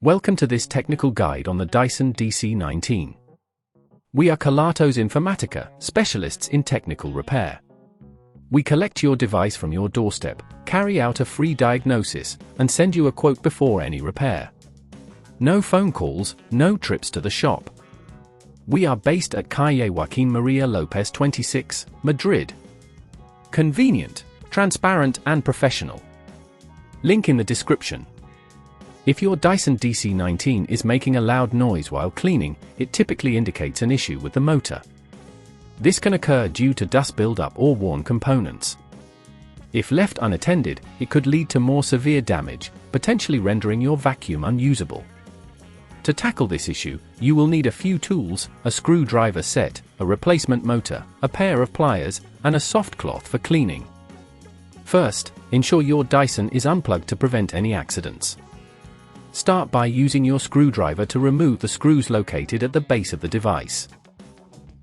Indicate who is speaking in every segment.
Speaker 1: Welcome to this technical guide on the Dyson DC19. We are Kelatos Informatica, specialists in technical repair. We collect your device from your doorstep, carry out a free diagnosis, and send you a quote before any repair. No phone calls, no trips to the shop. We are based at Calle Joaquín María López 26, Madrid. Convenient, transparent and professional. Link in the description. If your Dyson DC19 is making a loud noise while cleaning, it typically indicates an issue with the motor. This can occur due to dust buildup or worn components. If left unattended, it could lead to more severe damage, potentially rendering your vacuum unusable. To tackle this issue, you will need a few tools, a screwdriver set, a replacement motor, a pair of pliers, and a soft cloth for cleaning. First, ensure your Dyson is unplugged to prevent any accidents. Start by using your screwdriver to remove the screws located at the base of the device.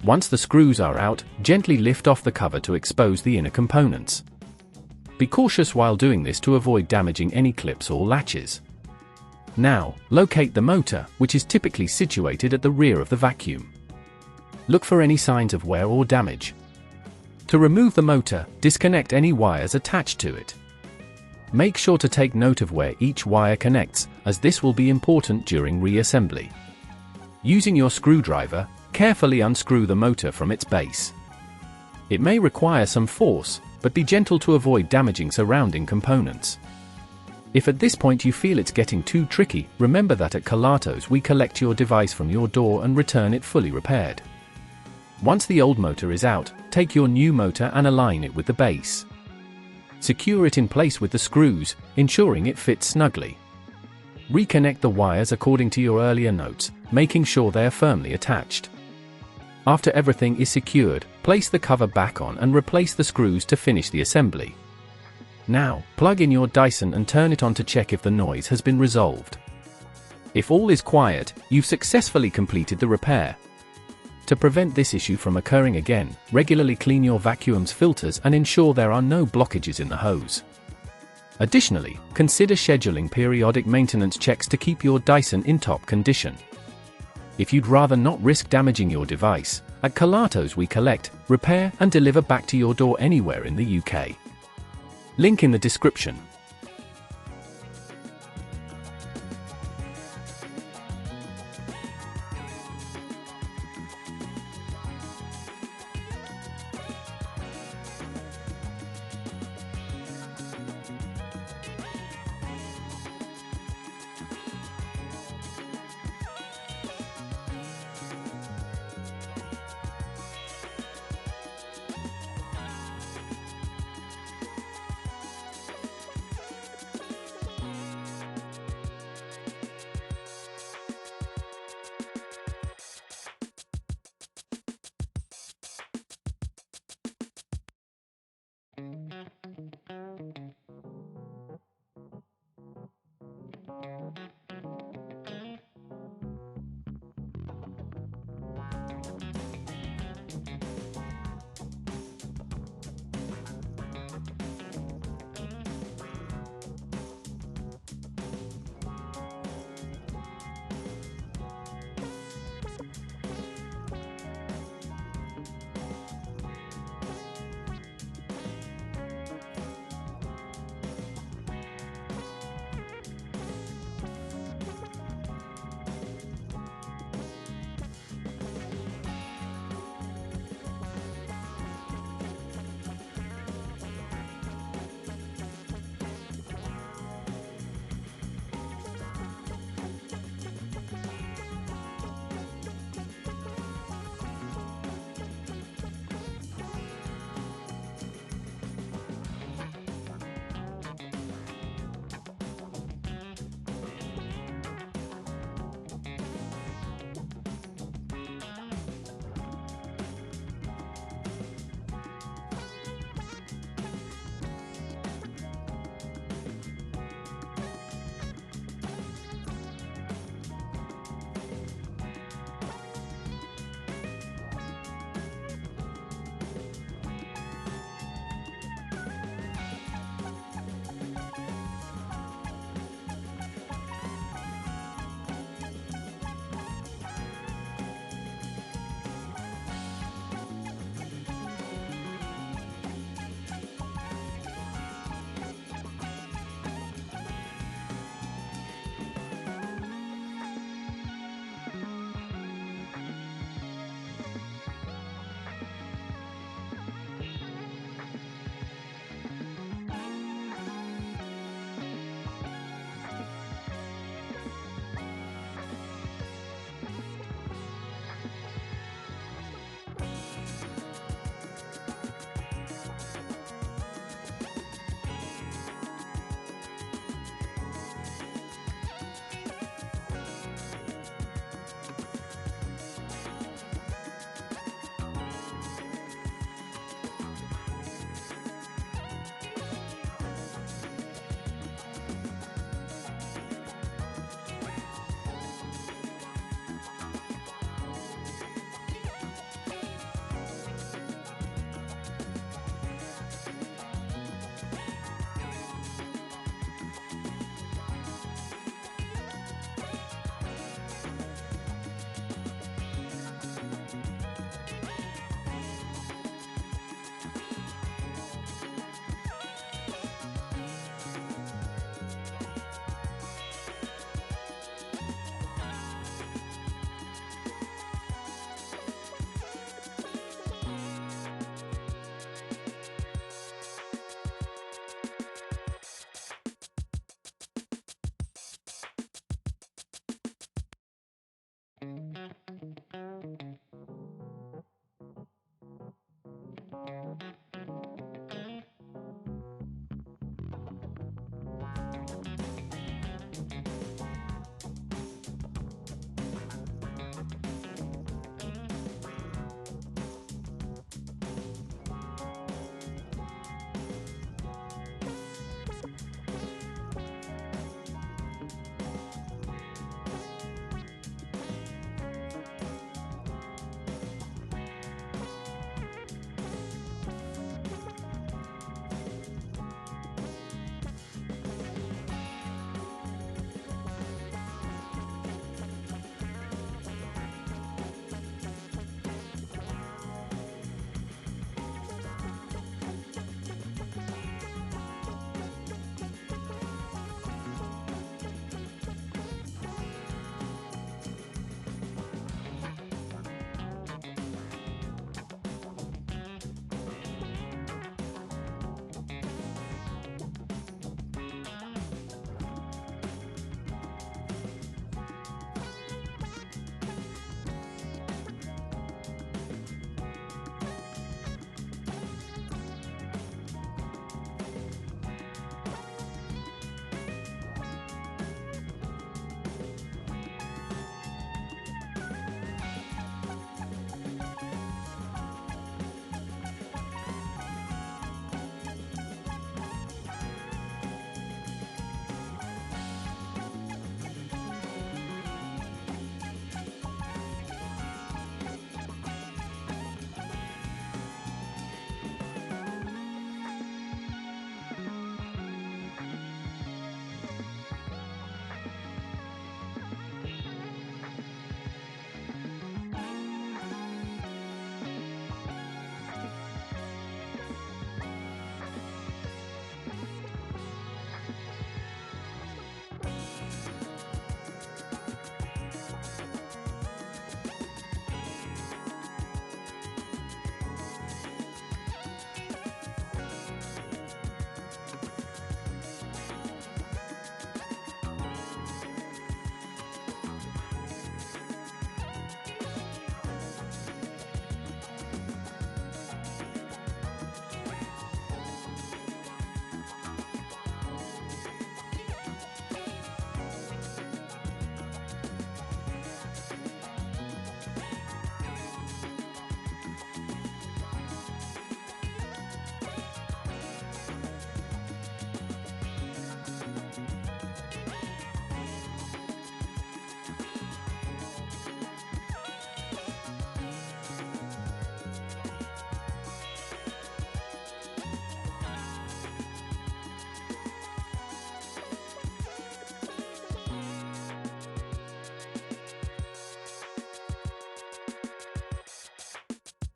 Speaker 1: Once the screws are out, gently lift off the cover to expose the inner components. Be cautious while doing this to avoid damaging any clips or latches. Now, locate the motor, which is typically situated at the rear of the vacuum. Look for any signs of wear or damage. To remove the motor, disconnect any wires attached to it. Make sure to take note of where each wire connects, as this will be important during reassembly. Using your screwdriver, carefully unscrew the motor from its base. It may require some force, but be gentle to avoid damaging surrounding components. If at this point you feel it's getting too tricky, remember that at Kelatos we collect your device from your door and return it fully repaired. Once the old motor is out, take your new motor and align it with the base. Secure it in place with the screws, ensuring it fits snugly. Reconnect the wires according to your earlier notes, making sure they are firmly attached. After everything is secured, place the cover back on and replace the screws to finish the assembly. Now, plug in your Dyson and turn it on to check if the noise has been resolved. If all is quiet, you've successfully completed the repair. To prevent this issue from occurring again, regularly clean your vacuum's filters and ensure there are no blockages in the hose. Additionally, consider scheduling periodic maintenance checks to keep your Dyson in top condition. If you'd rather not risk damaging your device, at Kelatos we collect, repair and deliver back to your door anywhere in the UK. Link in the description.